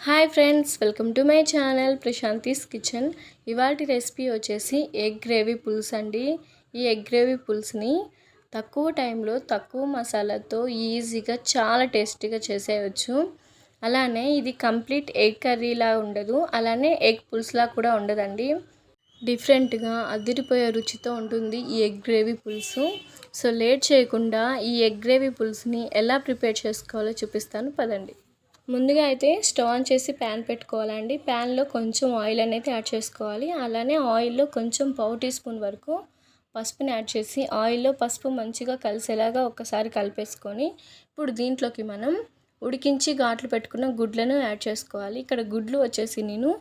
Hi friends, welcome to my channel Prashanthi's kitchen. ఇవాటి recipe వచ్చేసి egg gravy పులుసు అండి. ఈ ఎగ్ గ్రేవీ పులుసుని తక్కువ టైంలో తక్కువ మసాలాతో ఈజీగా చాలా టేస్టీగా చేసేయచ్చు. అలానే ఇది కంప్లీట్ ఎగ్ కర్రీలా ఉండదు, అలానే ఎగ్ పులుసులా కూడా ఉండదండి. డిఫరెంట్గా అదిరిపోయే రుచితో ఉంటుంది ఈ ఎగ్ గ్రేవీ పులుసు. సో లేట్ చేయకుండా ఈ ఎగ్ గ్రేవీ పులుసుని ఎలా ప్రిపేర్ చేసుకోవాలో చూపిస్తాను, పదండి. ముందుగా అయితే స్టవ్ ఆన్ చేసి ప్యాన్ పెట్టుకోవాలండి. ప్యాన్లో కొంచెం ఆయిల్ అనేది యాడ్ చేసుకోవాలి. అలానే ఆయిల్లో కొంచెం పావు టీ స్పూన్ వరకు పసుపుని యాడ్ చేసి ఆయిల్లో పసుపు మంచిగా కలిసేలాగా ఒక్కసారి కలిపేసుకొని ఇప్పుడు దీంట్లోకి మనం ఉడికించి ఘాట్లు పెట్టుకున్న గుడ్లను యాడ్ చేసుకోవాలి. ఇక్కడ గుడ్లు వచ్చేసి నేను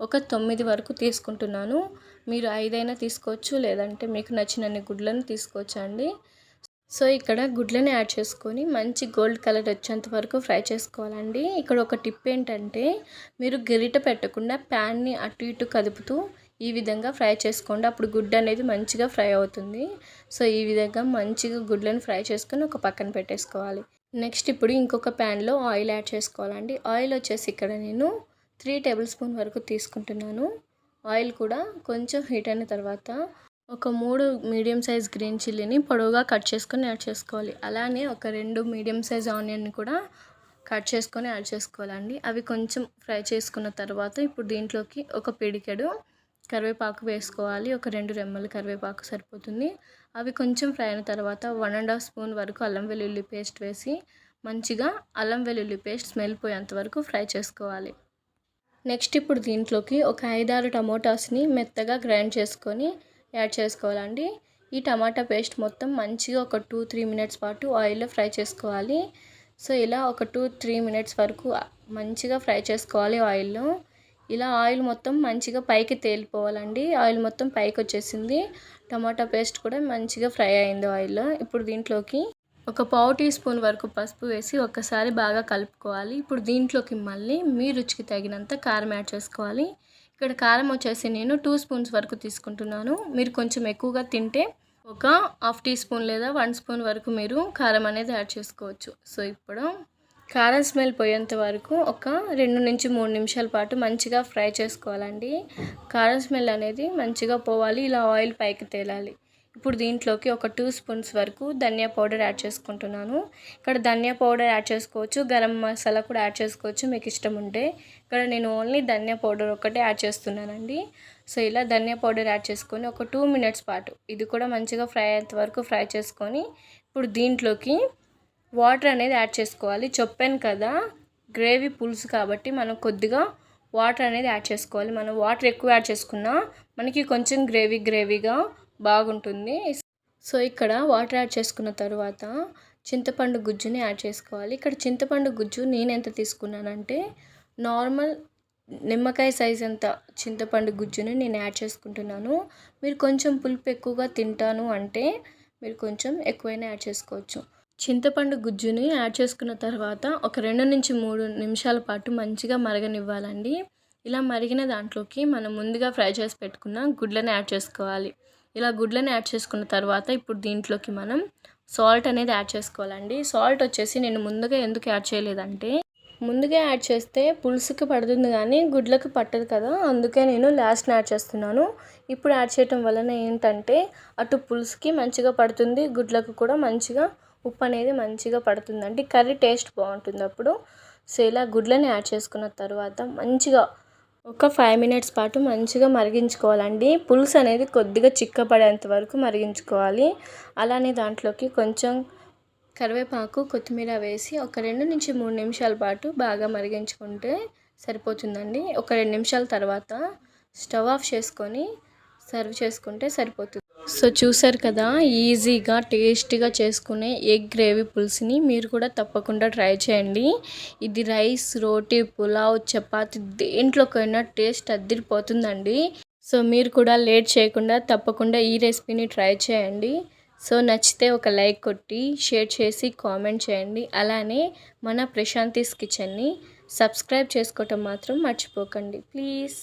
ఒక 9 వరకు తీసుకుంటున్నాను. మీరు 5 తీసుకోవచ్చు, లేదంటే మీకు నచ్చినన్ని గుడ్లను తీసుకోవచ్చు అండి. సో ఇక్కడ గుడ్లను యాడ్ చేసుకొని మంచి గోల్డ్ కలర్ వచ్చేంత వరకు ఫ్రై చేసుకోవాలండి. ఇక్కడ ఒక టిప్ ఏంటంటే, మీరు గరిట పెట్టకుండా ప్యాన్ని అటు ఇటు కదుపుతూ ఈ విధంగా ఫ్రై చేసుకోండి. అప్పుడు గుడ్డు అనేది మంచిగా ఫ్రై అవుతుంది. సో ఈ విధంగా మంచిగా గుడ్లను ఫ్రై చేసుకొని ఒక పక్కన పెట్టేసుకోవాలి. నెక్స్ట్ ఇప్పుడు ఇంకొక ప్యాన్లో ఆయిల్ యాడ్ చేసుకోవాలండి. ఆయిల్ వచ్చేసి ఇక్కడ నేను 3 టేబుల్ స్పూన్ వరకు తీసుకుంటున్నాను. ఆయిల్ కూడా కొంచెం హీట్ అయిన తర్వాత ఒక 3 మీడియం సైజ్ గ్రీన్ చిల్లీని పొడవుగా కట్ చేసుకొని యాడ్ చేసుకోవాలి. అలానే ఒక 2 మీడియం సైజ్ ఆనియన్ని కూడా కట్ చేసుకొని యాడ్ చేసుకోవాలండి. అవి కొంచెం ఫ్రై చేసుకున్న తర్వాత ఇప్పుడు దీంట్లోకి ఒక పిడికెడు కరివేపాకు వేసుకోవాలి. ఒక 2 రెమ్మలు కరివేపాకు సరిపోతుంది. అవి కొంచెం ఫ్రై అయిన తర్వాత 1.5 స్పూన్ వరకు అల్లం వెల్లుల్లి పేస్ట్ వేసి మంచిగా అల్లం వెల్లుల్లి పేస్ట్ స్మెల్ పోయేంత వరకు ఫ్రై చేసుకోవాలి. నెక్స్ట్ ఇప్పుడు దీంట్లోకి ఒక 5-6 టమోటాస్ని మెత్తగా గ్రైండ్ చేసుకొని యాడ్ చేసుకోవాలండి. ఈ టమాటా పేస్ట్ మొత్తం మంచిగా ఒక 2-3 మినిట్స్ పాటు ఆయిల్లో ఫ్రై చేసుకోవాలి. సో ఇలా ఒక 2-3 మినిట్స్ వరకు మంచిగా ఫ్రై చేసుకోవాలి ఆయిల్లో. ఇలా ఆయిల్ మొత్తం మంచిగా పైకి తేలిపోవాలండి. ఆయిల్ మొత్తం పైకి వచ్చేసింది. టమాటా పేస్ట్ కూడా మంచిగా ఫ్రై అయింది ఆయిల్లో. ఇప్పుడు దీంట్లోకి ఒక పావు టీ స్పూన్ వరకు పసుపు వేసి ఒక్కసారి బాగా కలుపుకోవాలి. ఇప్పుడు దీంట్లోకి మళ్ళీ మీ రుచికి తగినంత కారం యాడ్ చేసుకోవాలి. ఇక్కడ కారం వచ్చేసి నేను 2 స్పూన్స్ వరకు తీసుకుంటున్నాను. మీరు కొంచెం ఎక్కువగా తింటే ఒక హాఫ్ టీ స్పూన్ లేదా 1 స్పూన్ వరకు మీరు కారం అనేది యాడ్ చేసుకోవచ్చు. సో ఇప్పుడు కారం స్మెల్ పోయేంత వరకు ఒక 2-3 నిమిషాల పాటు మంచిగా ఫ్రై చేసుకోవాలండి. కారం స్మెల్ అనేది మంచిగా పోవాలి, ఇలా ఆయిల్ పైకి తేలాలి. ఇప్పుడు దీంట్లోకి ఒక 2 స్పూన్స్ వరకు ధనియా పౌడర్ యాడ్ చేసుకుంటున్నాను. ఇక్కడ ధనియా పౌడర్ యాడ్ చేసుకోవచ్చు, గరం మసాలా కూడా యాడ్ చేసుకోవచ్చు మీకు ఇష్టం ఉంటే. ఇక్కడ నేను ఓన్లీ ధనియా పౌడర్ ఒకటే యాడ్ చేస్తున్నానండి. సో ఇలా ధనియా పౌడర్ యాడ్ చేసుకొని ఒక 2 మినిట్స్ పాటు ఇది కూడా మంచిగా ఫ్రై అయ్యేంత వరకు ఫ్రై చేసుకొని ఇప్పుడు దీంట్లోకి వాటర్ అనేది యాడ్ చేసుకోవాలి. చెప్పాను కదా, గ్రేవీ పులుసు కాబట్టి మనం కొద్దిగా వాటర్ అనేది యాడ్ చేసుకోవాలి. మనం వాటర్ ఎక్కువ యాడ్ చేసుకున్నా మనకి కొంచెం గ్రేవీగా బాగుంటుంది. సో ఇక్కడ వాటర్ యాడ్ చేసుకున్న తర్వాత చింతపండు గుజ్జుని యాడ్ చేసుకోవాలి. ఇక్కడ చింతపండు గుజ్జు నేను ఎంత తీసుకున్నానంటే నార్మల్ నిమ్మకాయ సైజ్ అంత చింతపండు గుజ్జుని నేను యాడ్ చేసుకుంటున్నాను. మీరు కొంచెం పులుపు ఎక్కువగా తింటాను అంటే మీరు కొంచెం ఎక్కువైనా యాడ్ చేసుకోవచ్చు. చింతపండు గుజ్జుని యాడ్ చేసుకున్న తర్వాత ఒక 2-3 నిమిషాల పాటు మంచిగా మరగనివ్వాలండి. ఇలా మరిగిన దాంట్లోకి మనం ముందుగా ఫ్రై చేసి పెట్టుకున్న గుడ్లను యాడ్ చేసుకోవాలి. ఇలా గుడ్లను యాడ్ చేసుకున్న తర్వాత ఇప్పుడు దీంట్లోకి మనం సాల్ట్ అనేది యాడ్ చేసుకోవాలండి. సాల్ట్ వచ్చేసి నేను ముందుగా ఎందుకు యాడ్ చేయలేదంటే, ముందుగా యాడ్ చేస్తే పులుసుకి పడుతుంది కానీ గుడ్లకు పట్టదు కదా, అందుకే నేను లాస్ట్ని యాడ్ చేస్తున్నాను. ఇప్పుడు యాడ్ చేయటం వలన ఏంటంటే అటు పులుసుకి మంచిగా పడుతుంది, గుడ్లకు కూడా మంచిగా ఉప్పు అనేది మంచిగా పడుతుందండి. కర్రీ టేస్ట్ బాగుంటుంది అప్పుడు. సో ఇలా గుడ్లను యాడ్ చేసుకున్న తర్వాత మంచిగా ఒక 5 మినిట్స్ పాటు మంచిగా మరిగించుకోవాలండి. పులుసు అనేది కొద్దిగా చిక్కపడేంత వరకు మరిగించుకోవాలి. అలానే దాంట్లోకి కొంచెం కరివేపాకు, కొత్తిమీర వేసి ఒక 2-3 నిమిషాల పాటు బాగా మరిగించుకుంటే సరిపోతుందండి. ఒక 2 నిమిషాల తర్వాత స్టవ్ ఆఫ్ చేసుకొని సర్వ్ చేసుకుంటే సరిపోతుంది. సో చూసారు కదా, ఈజీగా టేస్టీగా చేసుకునే ఎగ్ గ్రేవీ పులుసుని మీరు కూడా తప్పకుండా ట్రై చేయండి. ఇది రైస్, రోటీ, పులావ్, చపాతి దేంట్లోకైనా టేస్ట్ అదిరిపోతుందండి. సో మీరు కూడా లేట్ చేయకుండా తప్పకుండా ఈ రెసిపీని ట్రై చేయండి. సో నచ్చితే ఒక లైక్ కొట్టి షేర్ చేసి కామెంట్ చేయండి. అలానే మన ప్రశాంతీస్ కిచెన్ని సబ్స్క్రైబ్ చేసుకోవటం మాత్రం మర్చిపోకండి ప్లీజ్.